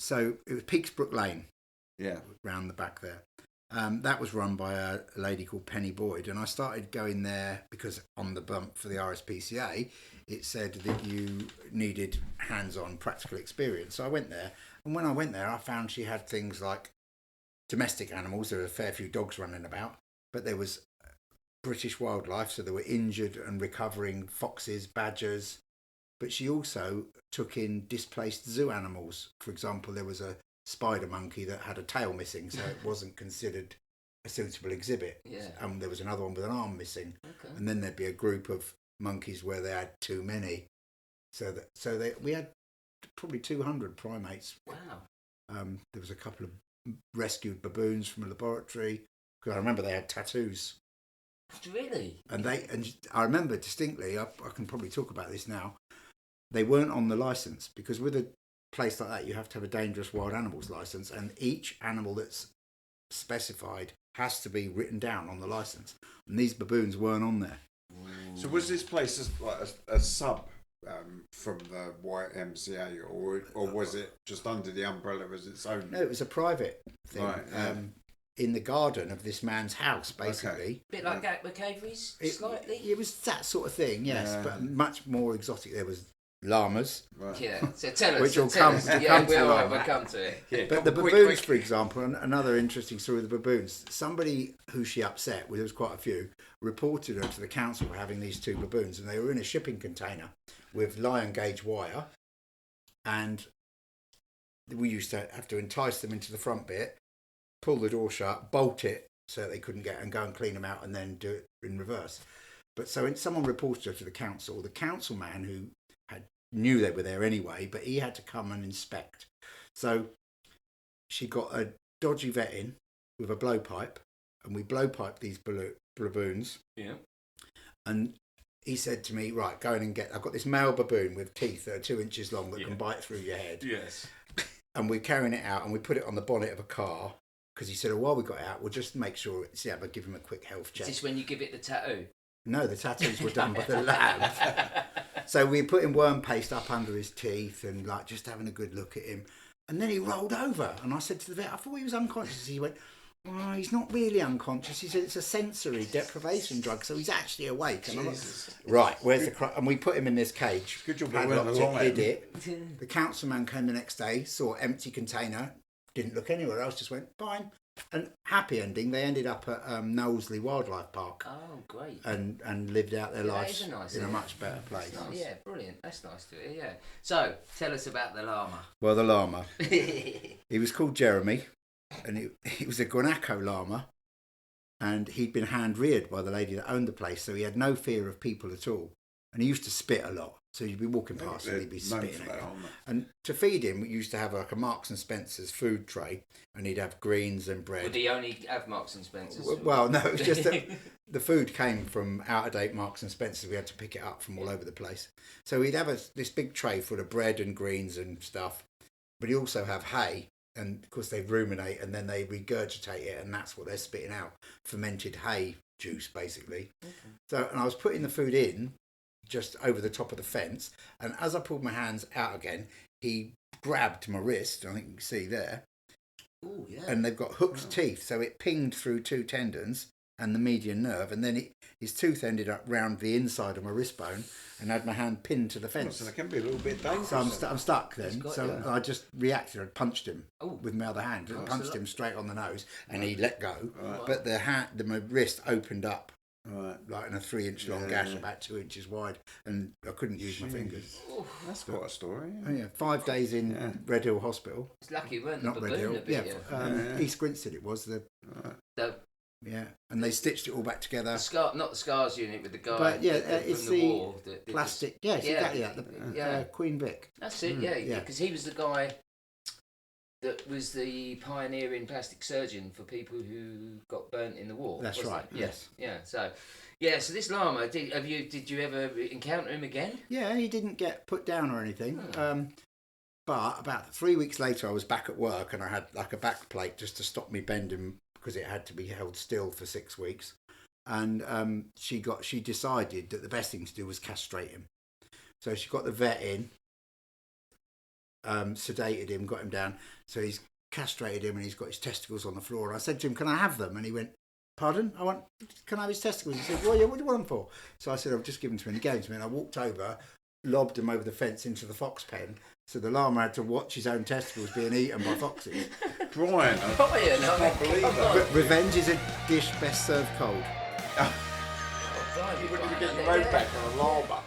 So it was Peaksbrook Lane. Yeah. Round the back there. That was run by a lady called Penny Boyd, and I started going there because on the bump for the RSPCA, it said that you needed hands-on practical experience. So I went there, and when I went there, I found she had things like domestic animals. There were a fair few dogs running about, but there was British wildlife, so there were injured and recovering foxes, badgers. But she also took in displaced zoo animals. For example, there was a spider monkey that had a tail missing, so it wasn't considered a suitable exhibit. Yeah. There was another one with an arm missing, Okay. and then there'd be a group of monkeys where they had too many. We had probably 200 primates. Wow. There was a couple of rescued baboons from a laboratory, because I remember they had tattoos. Really? And I remember distinctly. I can probably talk about this now. They weren't on the license, because with a place like that you have to have a dangerous wild animals license, and each animal that's specified has to be written down on the license, and these baboons weren't on there. So was this place like a sub from the YMCA, or was it just under the umbrella as its own? No, it was a private thing. Right, yeah. In the garden of this man's house, basically. Okay. Bit like Gatwick Aviaries, slightly. It was that sort of thing, yes, Yeah. but much more exotic. There was llamas. Right. Yeah, so tell us. Which will tell come- us. we'll Yeah, come to we'll that. come to it. Yeah, But the quick, baboons, quick. for example, another interesting story with the baboons. Somebody who she upset, well, there was quite a few, reported her to the council for having these two baboons, and they were in a shipping container with lion gauge wire, and we used to have to entice them into the front bit, pull the door shut, bolt it so they couldn't get, and go and clean them out, and then do it in reverse. But so someone reported her to the council. The council man who knew they were there anyway, but he had to come and inspect. So she got a dodgy vet in with a blowpipe, and we blowpiped these baboons. Yeah. And he said to me, right, go in and I've got this male baboon with teeth that are 2 inches long that can bite through your head. Yes. And we're carrying it out, and we put it on the bonnet of a car, because he said, while we got it out, we'll just make sure, but give him a quick health check. Is this when you give it the tattoo? No, the tattoos were done by the lab. So we put in worm paste up under his teeth and like just having a good look at him. And then he rolled over, and I said to the vet, I thought he was unconscious. He went, well, he's not really unconscious. He said it's a sensory deprivation drug, so he's actually awake. And I'm like, right, where's the and we put him in this cage. Good job Padlocked we went it, hid it. The councilman came the next day, saw empty container, didn't look anywhere else, just went fine. And happy ending, they ended up at Knowsley Wildlife Park. Oh, great. And lived out their lives nice in a much better place. Nice. Yeah, brilliant. That's nice to hear, yeah. So, tell us about the llama. Well, the llama. He was called Jeremy, and he was a guanaco llama, and he'd been hand-reared by the lady that owned the place, so he had no fear of people at all. And he used to spit a lot, so you'd be walking past and he'd be spitting at you. And to feed him, we used to have like a Marks and Spencer's food tray, and he'd have greens and bread. Would he only have Marks and Spencer's? Well, no, it was just that the food came from out-of-date Marks and Spencer's. We had to pick it up from all over the place. So he'd have this big tray full of bread and greens and stuff, but he'd also have hay. And of course they ruminate and then they regurgitate it, and that's what they're spitting out, fermented hay juice basically. Okay. So, and I was putting the food in just over the top of the fence, and as I pulled my hands out again, he grabbed my wrist, I think you can see there. Ooh, yeah. And they've got hooked teeth, so it pinged through two tendons and the median nerve, and then his tooth ended up round the inside of my wrist bone and had my hand pinned to the fence. So it can be a little bit dangerous. So I'm stuck then. So I just reacted. I punched him with my other hand. I punched him straight on the nose, and he let go. Right. But my wrist opened up, like in a 3-inch long gash, about 2 inches wide, and I couldn't use my fingers. That's quite a story. Oh, yeah, 5 days in Red Hill Hospital. It's lucky you weren't not Red Hill. East Grinstead it was Yeah, and they stitched it all back together. Not the scars unit with the guy. But yeah, it's the war plastic. Yes, exactly that. Queen Vic. That's it. Yeah, because he was the guy that was the pioneering plastic surgeon for people who got burnt in the war. That's right. Yes. Yeah. So this llama. Did you ever encounter him again? Yeah, he didn't get put down or anything. But about 3 weeks later, I was back at work, and I had like a back plate just to stop me bending, because it had to be held still for 6 weeks, and she decided that the best thing to do was castrate him. So she got the vet in, sedated him, got him down. So he's castrated him and he's got his testicles on the floor. And I said to him, "Can I have them?" And he went, "Pardon?" "Can I have his testicles?" He said, "Well, yeah, what do you want them for?" So I said, "I've just given them to him." And he gave them to me. And I walked over, lobbed him over the fence into the fox pen. So the llama had to watch his own testicles being eaten by foxes. Brian, I can't believe that. Revenge is a dish best served cold. You wouldn't even get your own back on a llama.